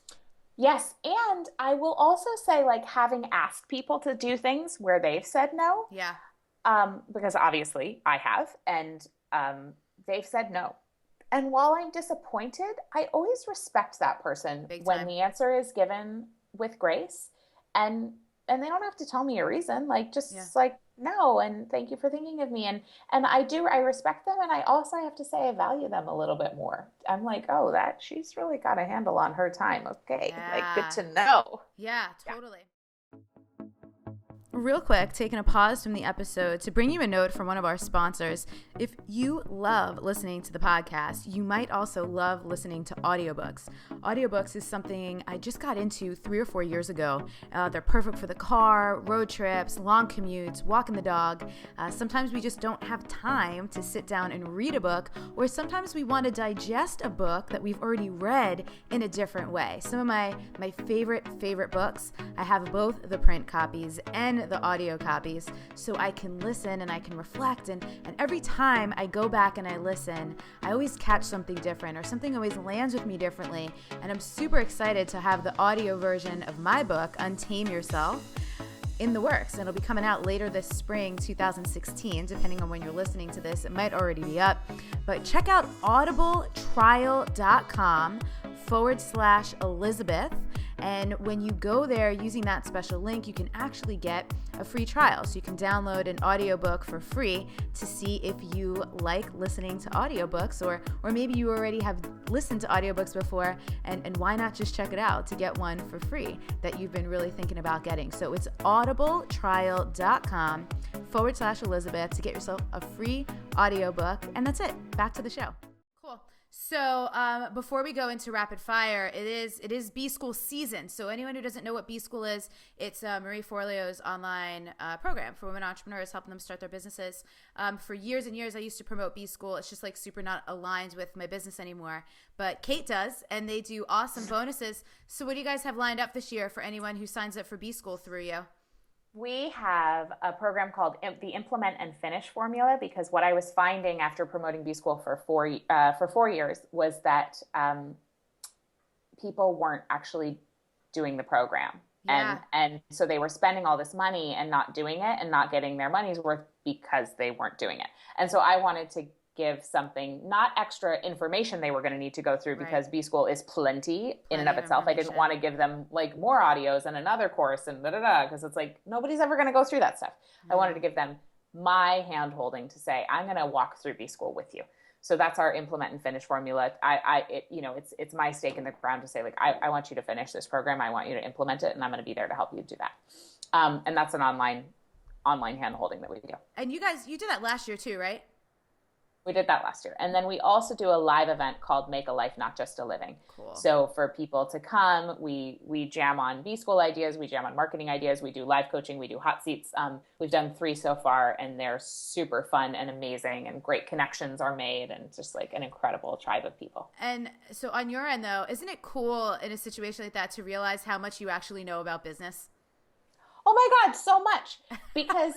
Yes. And I will also say having asked people to do things where they've said no. Yeah. Because obviously I have, and they've said no. And while I'm disappointed, I always respect that person when the answer is given with grace, and they don't have to tell me a reason, no, and thank you for thinking of me. And I respect them. And I also have to say I value them a little bit more. I'm she's really got a handle on her time. Okay. Yeah. Good to know. Yeah, totally. Yeah. Real quick, taking a pause from the episode to bring you a note from one of our sponsors. If you love listening to the podcast, you might also love listening to audiobooks. Audiobooks is something I just got into 3 or 4 years ago. They're perfect for the car, road trips, long commutes, walking the dog. Sometimes we just don't have time to sit down and read a book, or sometimes we want to digest a book that we've already read in a different way. Some of my favorite books, I have both the print copies and the audio copies, so I can listen and I can reflect, and every time I go back and I listen, I always catch something different, or something always lands with me differently. And I'm super excited to have the audio version of my book, Untame Yourself, in the works. And it'll be coming out later this spring 2016, depending on when you're listening to this. It might already be up, but check out audibletrial.com/Elizabeth. And when you go there using that special link, you can actually get a free trial. So you can download an audiobook for free to see if you like listening to audiobooks, or maybe you already have listened to audiobooks before, and why not just check it out to get one for free that you've been really thinking about getting. So it's audibletrial.com/Elizabeth to get yourself a free audiobook. And that's it. Back to the show. Cool. So before we go into rapid fire, it is B School season. So anyone who doesn't know what B School is, it's Marie Forleo's online program for women entrepreneurs, helping them start their businesses. For years and years, I used to promote B School. It's just super not aligned with my business anymore. But Kate does, and they do awesome bonuses. So what do you guys have lined up this year for anyone who signs up for B School through you? We have a program called the Implement and Finish Formula, because what I was finding after promoting B School for 4 years was that people weren't actually doing the program. Yeah. And so they were spending all this money and not doing it and not getting their money's worth because they weren't doing it. And so I wanted to give something, not extra information they were going to need to go through, because B School is plenty in and of itself. I didn't want to give them more audios and another course and because it's nobody's ever going to go through that stuff. I wanted to give them my hand holding to say, I'm going to walk through B School with you. So that's our Implement and Finish formula. It's my stake in the ground to say, I want you to finish this program. I want you to implement it, and I'm going to be there to help you do that. And that's an online hand holding that we do. And you did that last year too, right? We did that last year. And then we also do a live event called Make a Life, Not Just a Living. Cool. So for people to come, we jam on B School ideas, we jam on marketing ideas, we do live coaching, we do hot seats. We've done 3 so far, and they're super fun and amazing, and great connections are made, and just an incredible tribe of people. And so on your end though, isn't it cool in a situation like that to realize how much you actually know about business? Oh my God, so much. Because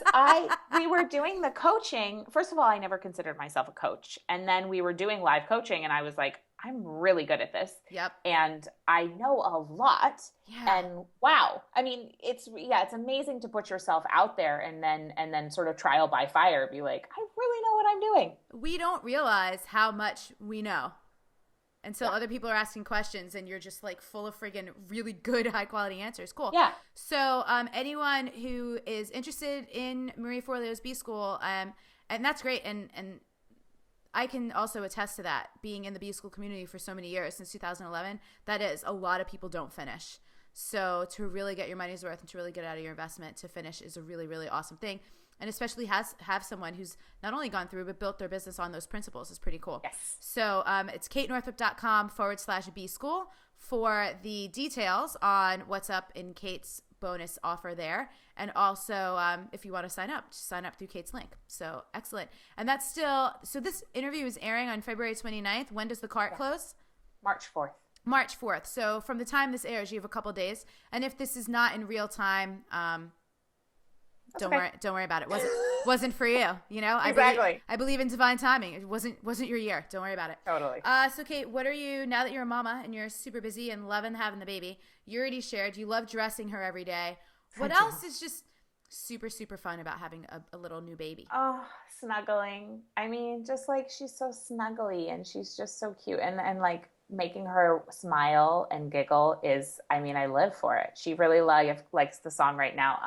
we were doing the coaching. First of all, I never considered myself a coach. And then we were doing live coaching, and I was like, I'm really good at this. Yep. And I know a lot. Yeah. And wow. I mean, it's amazing to put yourself out there and then sort of trial by fire, be like, I really know what what I'm doing. We don't realize how much we know until other people are asking questions and you're just like full of friggin' really good, high quality answers. Cool. Yeah. So anyone who is interested in Marie Forleo's B School, and that's great. And I can also attest to that, being in the B School community for so many years, since 2011, that is, a lot of people don't finish. So to really get your money's worth and to really get out of your investment, to finish is a really, really awesome thing. And especially have someone who's not only gone through but built their business on those principles is pretty cool. Yes. So it's katenorthrup.com/B School for the details on what's up in Kate's bonus offer there. And also if you want to sign up, just sign up through Kate's link. So excellent. And that's still, so this interview is airing on February 29th. When does the cart close? March 4th. March 4th. So from the time this airs, you have a couple days. And if this is not in real time, don't worry about it. Wasn't for you, you know? Exactly. I believe in divine timing. It wasn't your year. Don't worry about it. Totally. So Kate, what are you, now that you're a mama and you're super busy and loving having the baby, you already shared you love dressing her every day. What else is just super, super fun about having a little new baby? Oh, snuggling. I mean, just like, she's so snuggly and she's just so cute, and like making her smile and giggle is, I mean, I live for it. She really likes the song right now.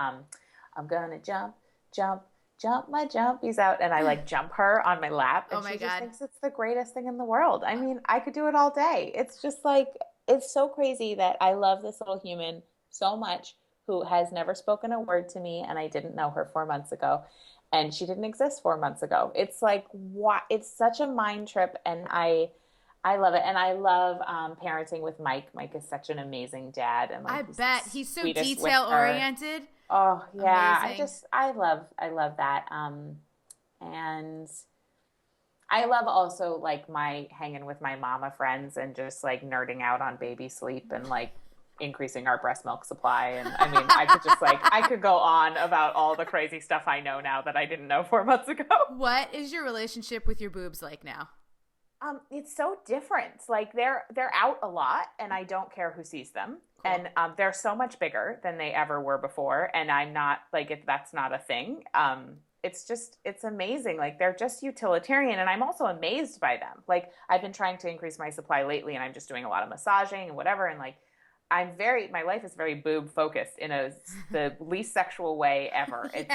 I'm gonna jump, jump, jump my jumpies out, and I like jump her on my lap, and oh my she God. just thinks it's the greatest thing in the world. I mean, I could do it all day. It's just like, it's so crazy that I love this little human so much, who has never spoken a word to me, and I didn't know her 4 months ago, and she didn't exist 4 months ago. It's like, what? It's such a mind trip, and I love it. And I love parenting with Mike. Mike is such an amazing dad, and like, I bet he's so sweetest detail oriented. Oh yeah, Amazing. I love that. And I love also like my hanging with my mama friends and just like nerding out on baby sleep and like increasing our breast milk supply. And I mean, I could go on about all the crazy stuff I know now that I didn't know 4 months ago. What is your relationship with your boobs like now? It's so different. Like they're out a lot, and I don't care who sees them. Cool. And they're so much bigger than they ever were before. And I'm not like, if that's not a thing. It's amazing. Like they're just utilitarian, and I'm also amazed by them. Like I've been trying to increase my supply lately, and I'm just doing a lot of massaging and whatever. And like, my life is very boob focused in the least sexual way ever. It's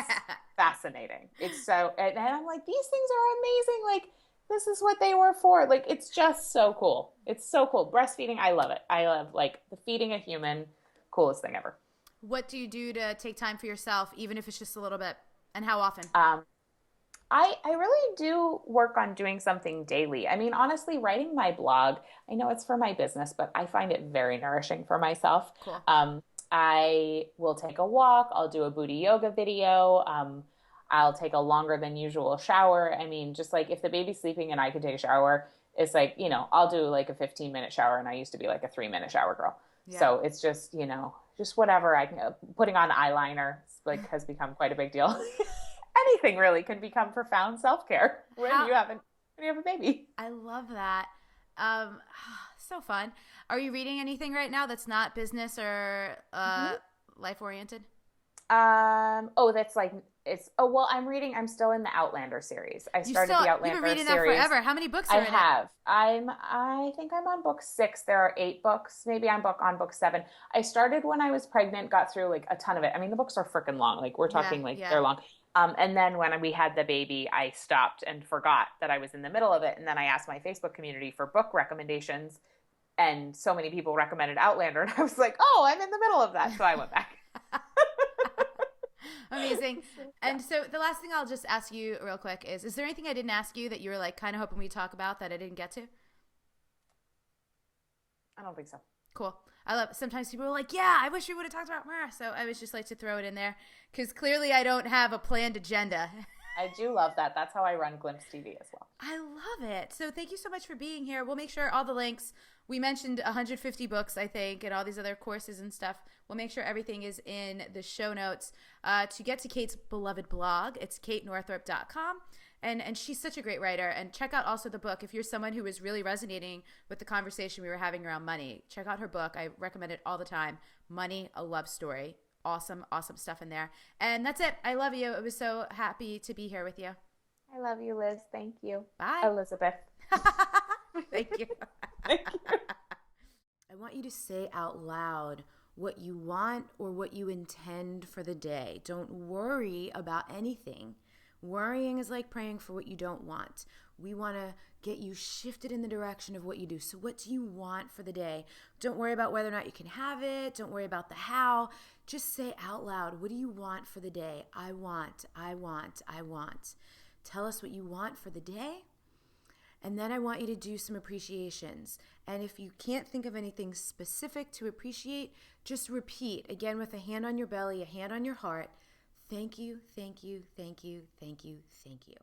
fascinating. It's so, and I'm like, these things are amazing. Like, this is what they were for. Like, it's just so cool. It's so cool. Breastfeeding, I love it. I love like the feeding a human, coolest thing ever. What do you do to take time for yourself, even if it's just a little bit? And how often? I really do work on doing something daily. I mean, honestly, writing my blog, I know it's for my business, but I find it very nourishing for myself. Cool. I will take a walk. I'll do a booty yoga video. I'll take a longer than usual shower. I mean, just like if the baby's sleeping and I can take a shower, it's like, you know, I'll do like a 15-minute shower, and I used to be like a 3-minute shower girl. Yeah. So it's just, you know, just whatever I can, putting on eyeliner like has become quite a big deal. Anything really can become profound self-care when you have a baby. I love that. So fun. Are you reading anything right now that's not business or life oriented? I'm still in the Outlander series. I started the Outlander series. You've been reading that forever. How many books are in it? I think I'm on book 6. There are 8 books. Maybe I'm on book 7. I started when I was pregnant, got through like a ton of it. I mean, the books are freaking long. Like we're talking they're long. And then when we had the baby, I stopped and forgot that I was in the middle of it. And then I asked my Facebook community for book recommendations, and so many people recommended Outlander. And I was like, oh, I'm in the middle of that. So I went back. Amazing. And so the last thing I'll just ask you real quick is there anything I didn't ask you that you were like kind of hoping we'd talk about that I didn't get to? I don't think so. Cool. I love, sometimes people are like, yeah, I wish we would have talked about more. So I was just like to throw it in there because clearly I don't have a planned agenda. I do love that. That's how I run Glimpse TV as well. I love it. So thank you so much for being here. We'll make sure all the links, we mentioned 150 books, I think, and all these other courses and stuff. We'll make sure everything is in the show notes. To get to Kate's beloved blog, it's katenorthrup.com. And she's such a great writer. And check out also the book. If you're someone who is really resonating with the conversation we were having around money, check out her book. I recommend it all the time. Money, a Love Story. Awesome, awesome stuff in there. And that's it. I love you. I was so happy to be here with you. I I love you, Liz. Thank you. Bye. Elizabeth. Thank you. Thank you. I want you to say out loud what you want or what you intend for the day. Don't worry about anything. Worrying is like praying for what you don't want. We want to get you shifted in the direction of what you do. So what do you want for the day? Don't worry about whether or not you can have it. Don't worry about the how. Just say out loud, what do you want for the day? I want, I want, I want. Tell us what you want for the day. And then I want you to do some appreciations. And if you can't think of anything specific to appreciate, just repeat, again with a hand on your belly, a hand on your heart. Thank you, thank you, thank you, thank you, thank you.